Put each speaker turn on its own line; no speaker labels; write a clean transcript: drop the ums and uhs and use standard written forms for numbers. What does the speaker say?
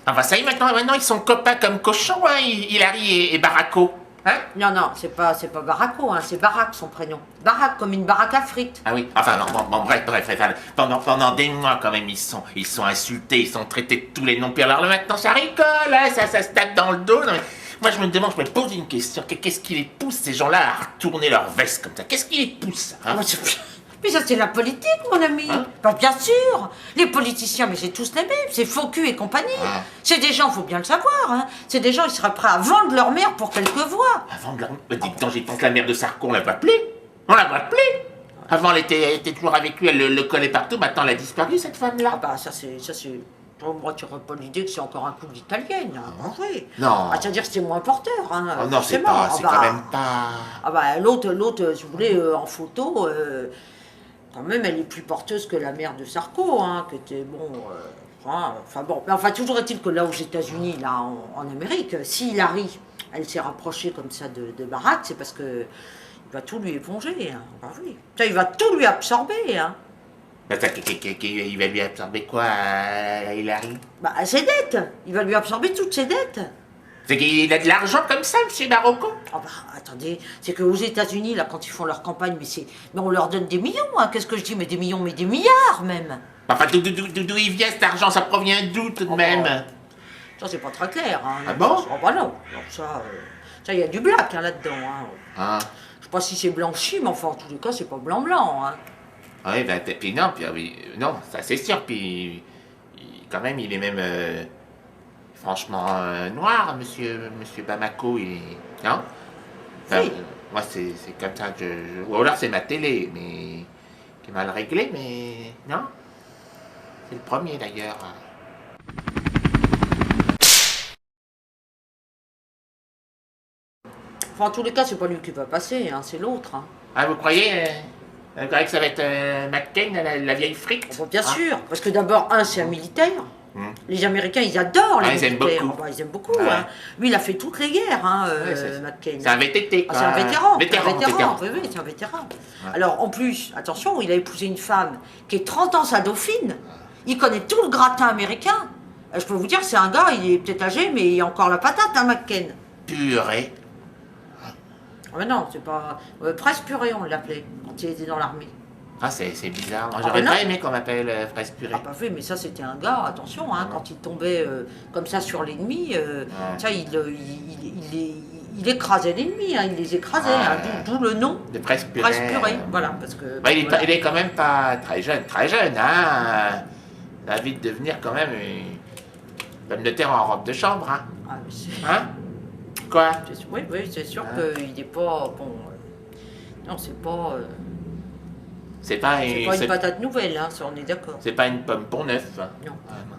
Enfin, ça y est, maintenant ils sont copains comme cochons, hein, Hilary et Barako. Hein?
Non, c'est pas Barako, hein, c'est Barack son prénom. Barack, comme une baraque à frites.
Ah oui, enfin, non, bon, bref, pendant des mois, quand même, ils sont insultés, ils sont traités de tous les noms pires. Alors là, maintenant, ça rigole, hein, ça se tape dans le dos. Non, mais moi, je me pose une question. Qu'est-ce qui les pousse, ces gens-là, à retourner leur veste comme ça? Qu'est-ce qui les pousse, hein?
Mais ça, c'est la politique, mon ami.
Hein?
Bah, bien sûr. Les politiciens, mais c'est tous les mêmes. C'est faux cul et compagnie.
Ah.
C'est des gens, faut bien le savoir. Hein. C'est des gens, ils seraient prêts à vendre leur mère pour quelques voix.
Avant de leur... Dites donc, j'y pense, la mère de Sarko, on la voit plus. On la voit plus. Avant, elle était toujours avec lui, elle le collait partout. Maintenant, elle a disparu, cette
Ah
femme-là.
bah, ça, c'est... Pour moi, tu n'aurais pas l'idée que c'est encore un coup d'italienne. Hein. Oui.
Non.
Ah, c'est-à-dire que c'est moins porteur. Hein,
Oh non, c'est
forcément.
pas, c'est quand même pas...
Ah bah, l'autre, si vous voulez, en photo... quand même, elle est plus porteuse que la mère de Sarko, hein, qui était, bon... enfin bon, mais enfin, toujours est-il que là, aux États-Unis, là, en Amérique, si Hilary, elle s'est rapprochée comme ça de Barack, c'est parce que il va tout lui éponger, hein. Bah oui. Ça, il va tout lui absorber, hein.
Attends, il va lui absorber quoi, Hilary?
Bah, ses dettes. Il va lui absorber toutes ses dettes.
C'est qu'il a de l'argent comme ça, monsieur Barocco?
Ah bah, attendez, c'est qu'aux États-Unis, là, quand ils font leur campagne, mais on leur donne des millions, hein. Qu'est-ce que je dis? Mais des millions, mais des milliards, même.
Enfin, d'où il vient cet argent? Ça provient d'où, tout de même?
Ça, c'est pas très clair, hein.
Ah bon?
Oh bah non. Donc ça, il y a du black, hein, là-dedans, hein.
Ah.
Je sais pas si c'est blanchi, mais enfin, en tous les cas, c'est pas blanc-blanc, hein.
Oui, ben, puis non, non, ça c'est sûr, puis quand même, il est même franchement noir, monsieur Bamako, il est... Non? Enfin,
Oui.
Moi, c'est comme ça que ou alors c'est ma télé, mais qui est mal réglée, mais non? C'est le premier, d'ailleurs.
Enfin, en tous les cas, c'est pas lui qui va passer, hein, c'est l'autre, hein.
Ah, vous croyez que ça va être McCain, la vieille frite?
Bon, bien
Hein?
sûr, parce que d'abord, c'est un militaire. Les Américains, ils adorent les
ils aiment
militaires.
beaucoup.
Ah bah, ils aiment beaucoup,
Ouais.
hein. Lui, il a fait toutes les guerres, hein,
Ouais,
McCain.
c'est un VTT, quoi.
Ah, c'est un vétéran.
Vétéran.
Oui, c'est un vétéran. Alors, en plus, attention, il a épousé une femme qui est 30 ans sa dauphine. Il connaît tout le gratin américain. Je peux vous dire, c'est un gars, il est peut-être âgé, mais il a encore la patate, hein, McCain.
Purée.
Ah, mais non, c'est pas... Presse purée, on l'appelait, quand il était dans l'armée.
Ah, c'est bizarre. Moi,
Ah,
j'aurais
non.
pas aimé qu'on m'appelle fraise purée.
Ah, pas fait, mais ça, c'était un gars, attention, hein, quand il tombait comme ça sur l'ennemi, ça, il écrasait l'ennemi, hein, il les écrasait, hein, d'où le nom.
De fraise purée.
Presse purée, voilà, parce que...
Bah,
voilà.
il est quand même pas très jeune, hein. Ça va vite devenir quand même une pomme de terre en robe de chambre, hein.
Ah, mais
Hein? Quoi?
oui, c'est sûr qu'il n'est pas, bon... non, c'est pas...
C'est pas
c'est pas une patate nouvelle, hein, ça, on est d'accord.
c'est pas une pomme pour neuf. Hein.
Non.
Ah, non.